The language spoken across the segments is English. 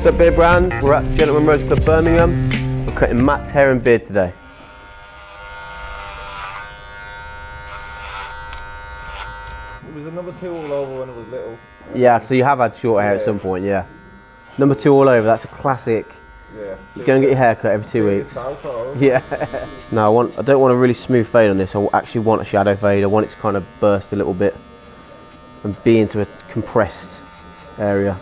What's up, Beardbrand? We're at Gentleman Rose Club Birmingham. We're cutting Matt's hair and beard today. It was a number 2 all over when it was little. Yeah, so you have had short hair at some point, yeah. Number 2 all over, that's a classic. Yeah. You go and get your hair cut every 2 weeks. Yeah. No, I don't want a really smooth fade on this. I actually want a shadow fade. I want it to kind of burst a little bit and be into a compressed area.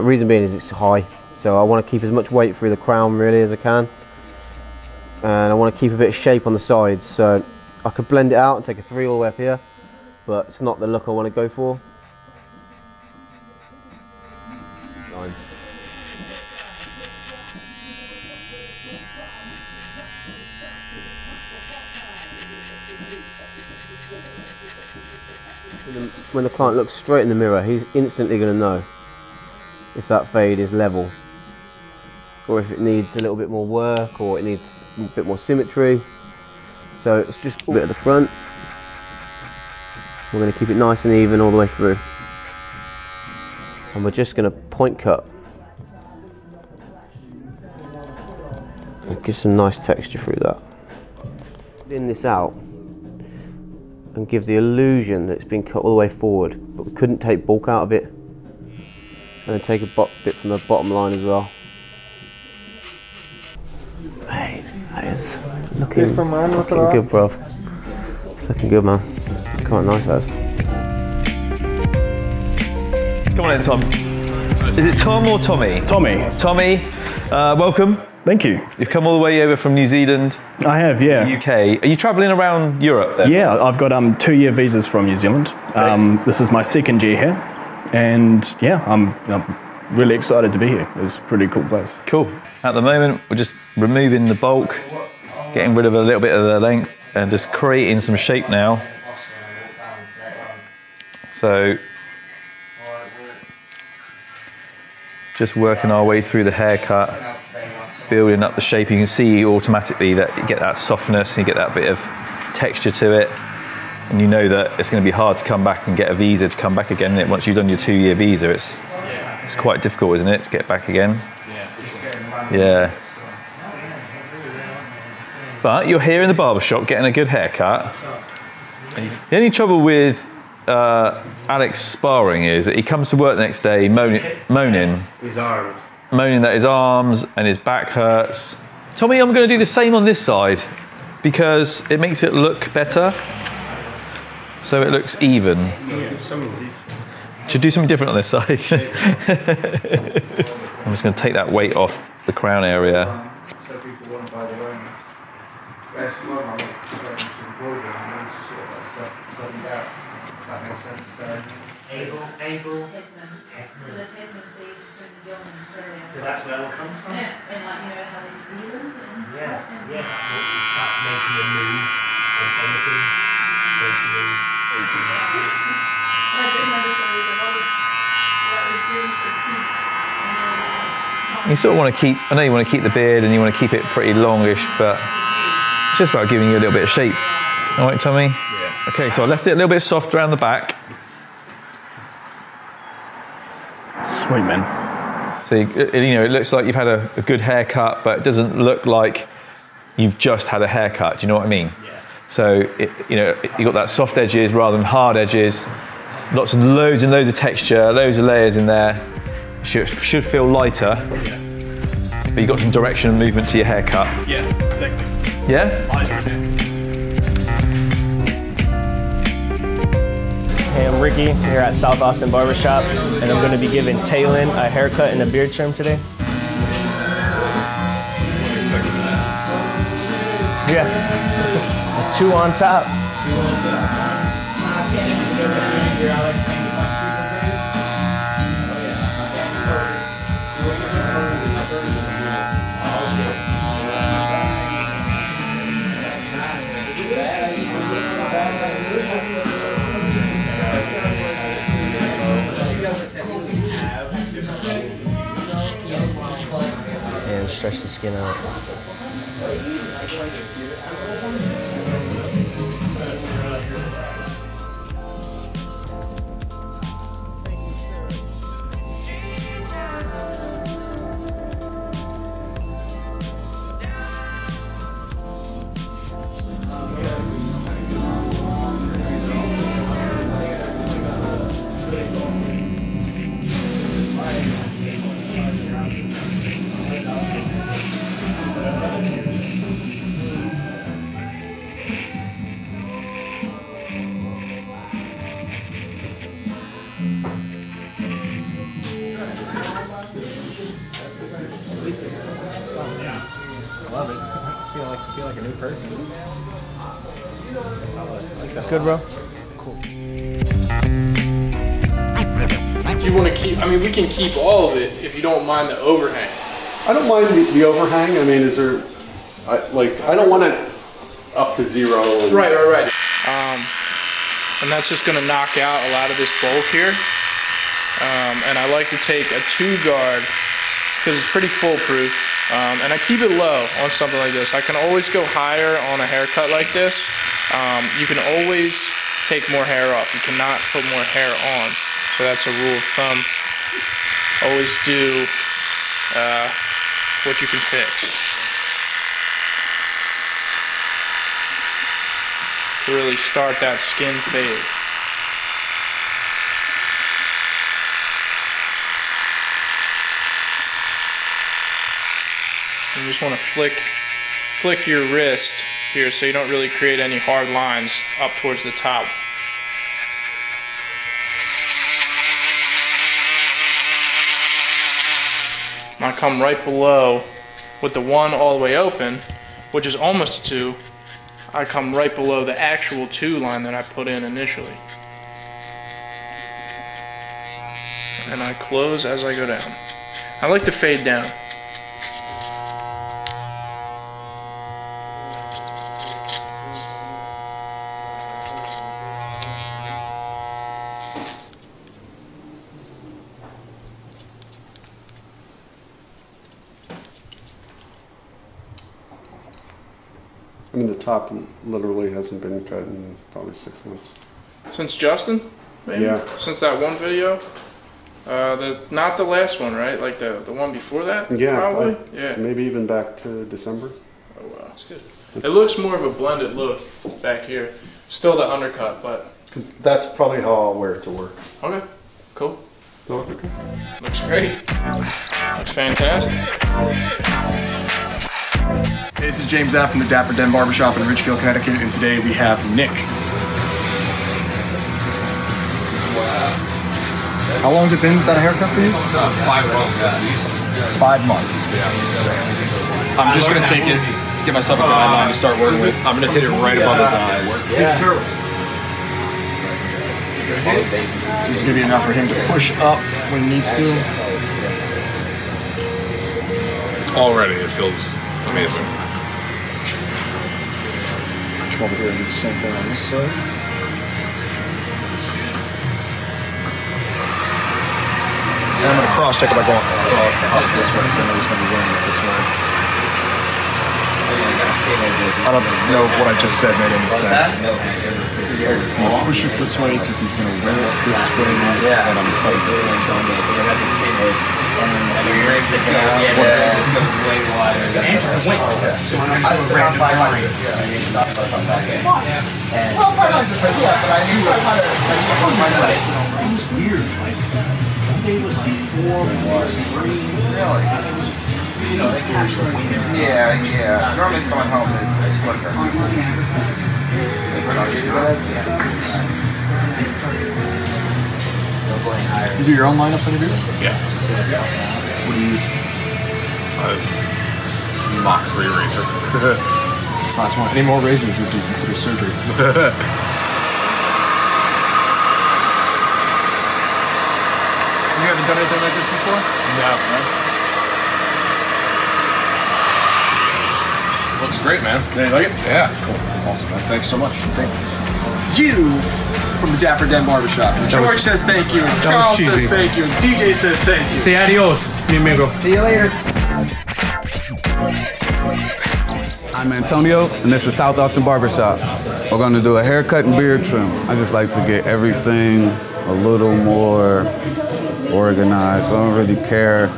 Reason being is it's high, so I want to keep as much weight through the crown really as I can, and I want to keep a bit of shape on the sides, so I could blend it out and take a 3 all the way up here, but it's not the look I want to go for. When the client looks straight in the mirror, he's instantly going to know if that fade is level, or if it needs a little bit more work, or it needs a bit more symmetry. So it's just a bit at the front. We're going to keep it nice and even all the way through, and we're just going to point cut and give some nice texture through that. Thin this out and give the illusion that it's been cut all the way forward, but we couldn't take bulk out of it. And then take a bit from the bottom line as well. Hey, that is looking good, bruv. It's looking good, man. Quite nice, that is. Come on in, Tom. Is it Tom or Tommy? Tommy. Tommy, welcome. Thank you. You've come all the way over from New Zealand. I have, yeah. The UK. Are you travelling around Europe then? Yeah, I've got 2-year visas from New Zealand. This is my 2nd year here, and yeah, I'm really excited to be here. It's a pretty cool place. Cool. At the moment, we're just removing the bulk, getting rid of a little bit of the length, and just creating some shape now. So, just working our way through the haircut, building up the shape. You can see automatically that you get that softness, you get that bit of texture to it, and you know that it's going to be hard to come back and get a visa to come back again. Once you've done your 2-year visa, it's quite difficult, isn't it, to get back again? Yeah. But you're here in the barbershop getting a good haircut. The only trouble with Alex sparring is that he comes to work the next day moaning that his arms and his back hurts. Tommy, I'm going to do the same on this side because it makes it look better, so it looks even. Should do something different on this side. I'm just going to take that weight off the crown area. So that's where it all comes from? Yeah, and like, you know, how they feel and that making a move on anything, socially. You sort of want to keep, I know you want to keep the beard and you want to keep it pretty longish, but it's just about giving you a little bit of shape. All right, Tommy? Yeah. Okay, so I left it a little bit soft around the back. Sweet, man. So, you know, it looks like you've had a good haircut, but it doesn't look like you've just had a haircut. Do you know what I mean? Yeah. So, you know, you've got that soft edges rather than hard edges. Lots and loads of texture, loads of layers in there. Should feel lighter, but you've got some direction and movement to your haircut. Yeah, exactly. Yeah? Eyes right there. Hey, I'm Ricky here at South Austin Barbershop, and I'm going to be giving Taylin a haircut and a beard trim today. Yeah, a 2 on top. And stretch the skin out. Love it. I feel like a new person. That's good, bro. Do you want to keep, I mean, we can keep all of it if you don't mind the overhang. I don't mind the overhang. I mean, is there, I don't want it up to 0. And Right. And that's just going to knock out a lot of this bulk here. And I like to take a 2-guard because it's pretty foolproof. And I keep it low on something like this. I can always go higher on a haircut like this. You can always take more hair off. You cannot put more hair on. So that's a rule of thumb. Always do what you can fix. To really start that skin fade. You just want to flick your wrist here so you don't really create any hard lines up towards the top. And I come right below with the 1 all the way open, which is almost a 2. I come right below the actual 2 line that I put in initially. And I close as I go down. I like to fade down. I mean, the top literally hasn't been cut in probably 6 months. Since Justin? Maybe? Yeah. Since that one video? Not the last one, right? Like the one before that? Yeah. Probably? Yeah. Maybe even back to December. Oh, wow. That's good. It looks more of a blended look back here. Still the undercut, but... Because that's probably how I'll wear it to work. Okay. Cool. Okay. Looks great. Looks fantastic. Hey, this is James App from the Dapper Den Barbershop in Ridgefield, Connecticut, and today we have Nick. How long has it been without a haircut for you? 5 months at least. 5 months. I'm just going to take it, get myself a guideline to start working with. I'm going to hit it right above his eyes. This is going to be enough for him to push up when he needs to. Already, it feels amazing. Come over here and do the same thing on this side. And I'm going to cross check it by going across up this way, so I know he's going to be running it this way. I don't know what I just said made any sense. I'm going to push it this way because he's going to wear it this way, and I'm cutting it this way. Yeah. Normally coming home is quicker. You do your own lineups on your beard? Yeah. What do you use? Mach 3 razor. It's class 1. Any more razors would be considered surgery. You haven't done anything like this before? No. Looks great, man. Yeah, you like it? Yeah. Cool. Awesome, man. Thanks so much. Thank you from the Dapper Den Barbershop. And George says thank you. And Charles says thank you. And TJ says thank you. Say adios, mi amigo. See you later. I'm Antonio, and this is South Austin Barbershop. We're going to do a haircut and beard trim. I just like to get everything a little more organized. I don't really care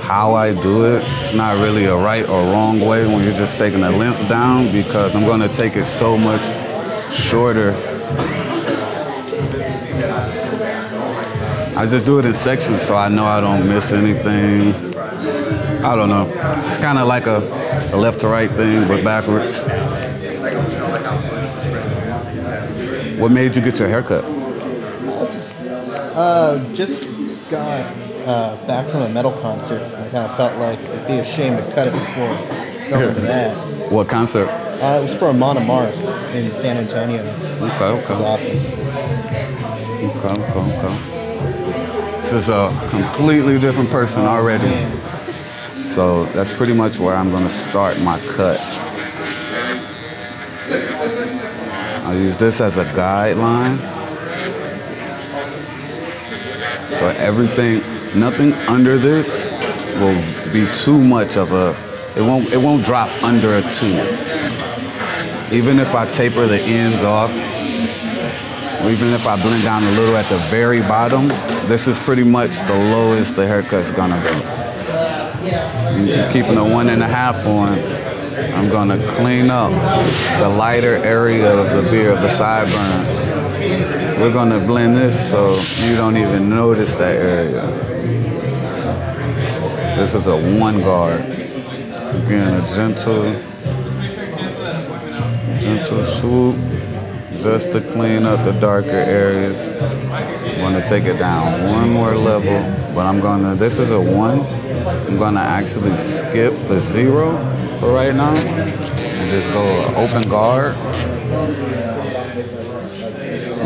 how I do it. It's not really a right or wrong way when you're just taking a length down, because I'm going to take it so much shorter. I just do it in sections so I know I don't miss anything. I don't know. It's kind of like a left to right thing, but backwards. What made you get your haircut? Just got back from a metal concert. I kind of felt like it'd be a shame to cut it before going to that. What concert? It was for Amon Amarth in San Antonio. Okay. It was awesome. Okay. This is a completely different person already. So that's pretty much where I'm gonna start my cut. I'll use this as a guideline. So everything, nothing under this will be too much of a, it won't drop under a 2. Even if I taper the ends off, or even if I blend down a little at the very bottom, this is pretty much the lowest the haircut's gonna go. Keeping a 1.5 on, I'm gonna clean up the lighter area of the beard, the sideburns. We're gonna blend this so you don't even notice that area. This is a 1 guard. Again, a gentle swoop, just to clean up the darker areas. I'm gonna take it down 1 more level, but this is a 1. I'm gonna actually skip the 0 for right now and just go open guard.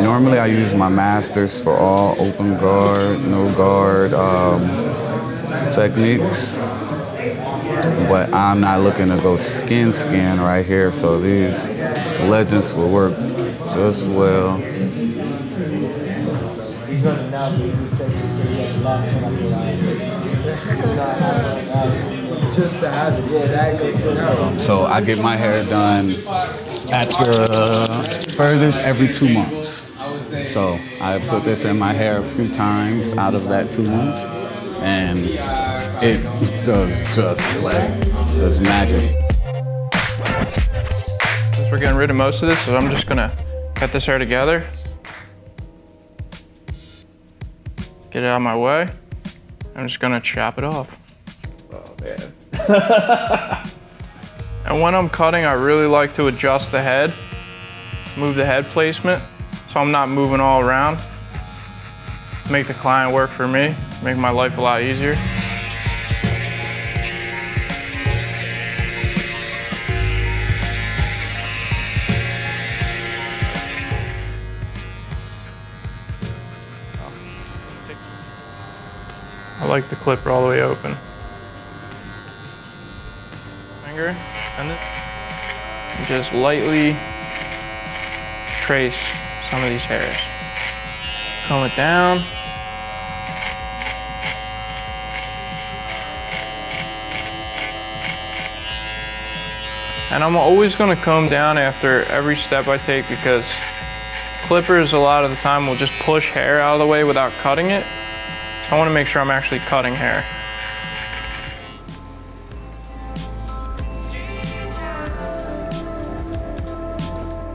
Normally I use my masters for all open guard, no guard techniques, but I'm not looking to go skin right here, so these legends will work just well. So I get my hair done at the furthest every 2 months. So I put this in my hair a few times out of that 2 months, and it does does magic. Since we're getting rid of most of this, so I'm just gonna cut this hair together. Get it out of my way. I'm just gonna chop it off. Oh man. And when I'm cutting, I really like to adjust the head, move the head placement, so I'm not moving all around. Make the client work for me, make my life a lot easier. I like the clipper all the way open. Finger, and just lightly trace some of these hairs. Comb it down. And I'm always gonna comb down after every step I take, because clippers a lot of the time will just push hair out of the way without cutting it. I want to make sure I'm actually cutting hair.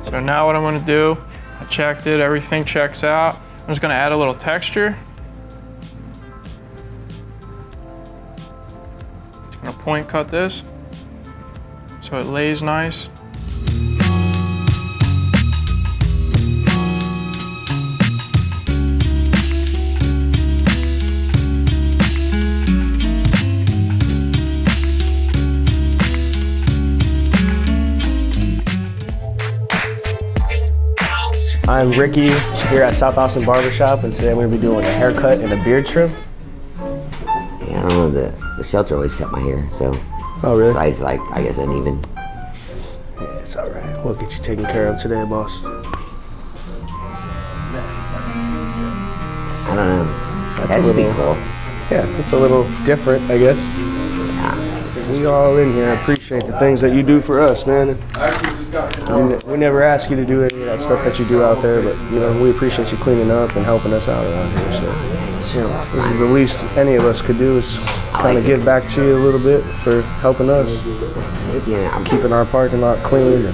So now what I'm going to do, I checked it, everything checks out. I'm just going to add a little texture. I'm going to point cut this so it lays nice. I'm Ricky here at South Austin Barbershop, and today I'm going to be doing a haircut and a beard trim. Yeah, I don't know, the shelter always cut my hair, so. Oh, really? So it's like, I guess, uneven. Yeah, it's all right. We'll get you taken care of today, boss. I don't know. That's would be cool. Yeah, it's a little different, I guess. Yeah. We all in here appreciate the things that you do for us, man. We never ask you to do any of that stuff that you do out there, but you know, we appreciate you cleaning up and helping us out around here. So this is the least any of us could do, is kind of give back to you a little bit for helping us. Yeah, keeping our parking lot clean.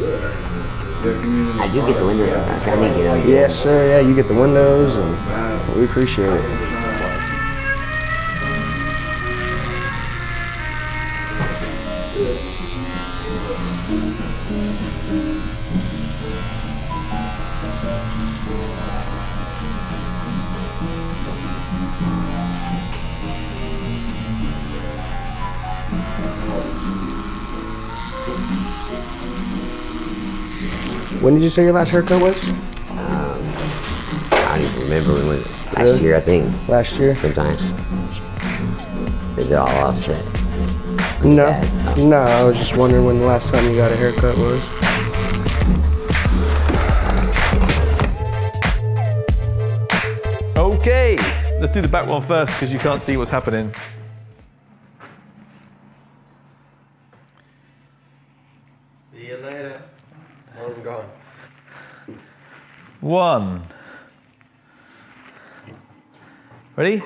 I do get the windows sometimes. I need to get out. Yes, sir. Yeah, you get the windows, and we appreciate it. When did you say your last haircut was? I don't even remember when it was. Last year, I think. Last year? Sometime. Is it all offset? No. No, I was just wondering when the last time you got a haircut was. Okay, let's do the back one first because you can't see what's happening. See you later. I'm gone. 1. Ready? 2.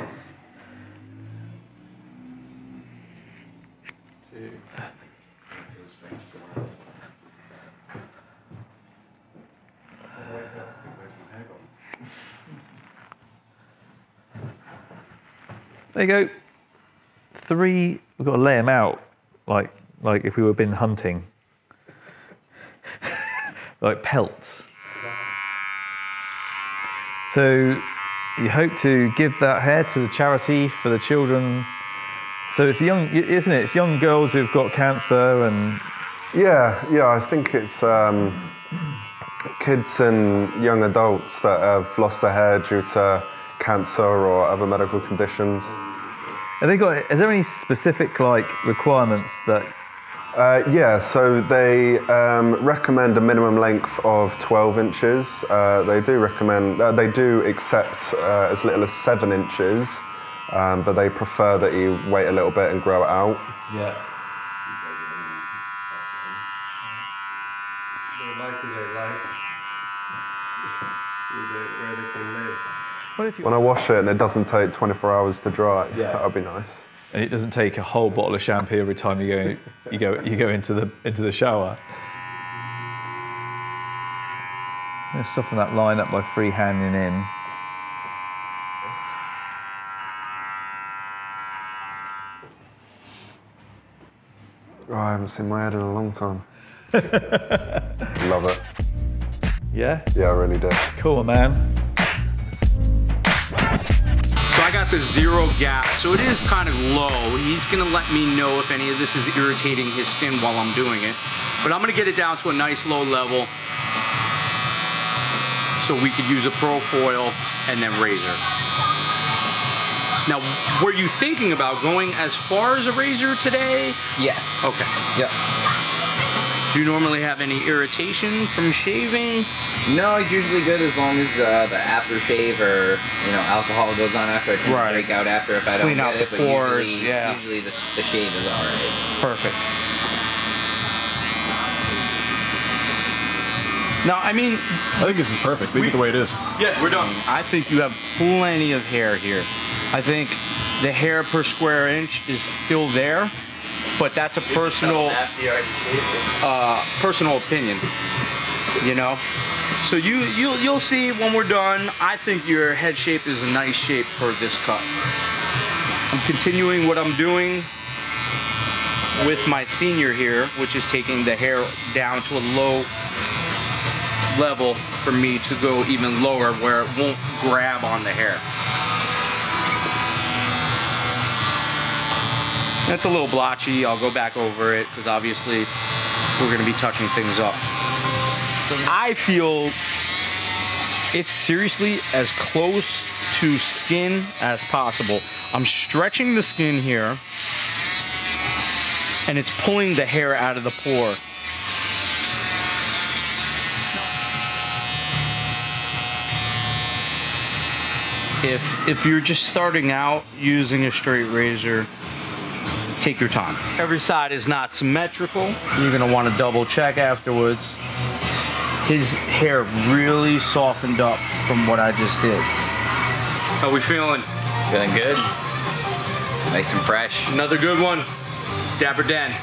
There you go. 3. We've got to lay them out like if we were been hunting, like pelts. So you hope to give that hair to the charity for the children. So it's young, isn't it? It's young girls who've got cancer and. Yeah, I think it's kids and young adults that have lost their hair due to cancer or other medical conditions. Have they got? Is there any specific requirements that? Yeah, so they recommend a minimum length of 12 inches. They do recommend, they do accept as little as 7 inches, but they prefer that you wait a little bit and grow it out. Yeah. When I wash it and it doesn't take 24 hours to dry, that'd be nice. And it doesn't take a whole bottle of shampoo every time you go into the shower. I'm going to soften that line up by freehanding in. Oh, I haven't seen my head in a long time. Love it. Yeah? Yeah, I really do. Cool, man. So I got the 0 gap, so it is kind of low. He's gonna let me know if any of this is irritating his skin while I'm doing it. But I'm gonna get it down to a nice low level so we could use a pro foil and then razor. Now, were you thinking about going as far as a razor today? Yes. Okay. Yep. Do you normally have any irritation from shaving? No, it's usually good as long as the aftershave or alcohol goes on after. I tend to break out after if I don't Clean out get it. the But pores, usually the shave is all right. Perfect. Now, I mean, I think this is perfect. Leave it the way it is. Yeah, we're done. I think you have plenty of hair here. I think the hair per square inch is still there, but that's a personal opinion, So you'll see when we're done. I think your head shape is a nice shape for this cut. I'm continuing what I'm doing with my senior here, which is taking the hair down to a low level for me to go even lower where it won't grab on the hair. That's a little blotchy. I'll go back over it because obviously we're going to be touching things up. I feel it's seriously as close to skin as possible. I'm stretching the skin here and it's pulling the hair out of the pore. If you're just starting out using a straight razor, take your time. Every side is not symmetrical. You're gonna want to double check afterwards. His hair really softened up from what I just did. How we feeling? Feeling good. Nice and fresh. Another good one. Dapper Dan.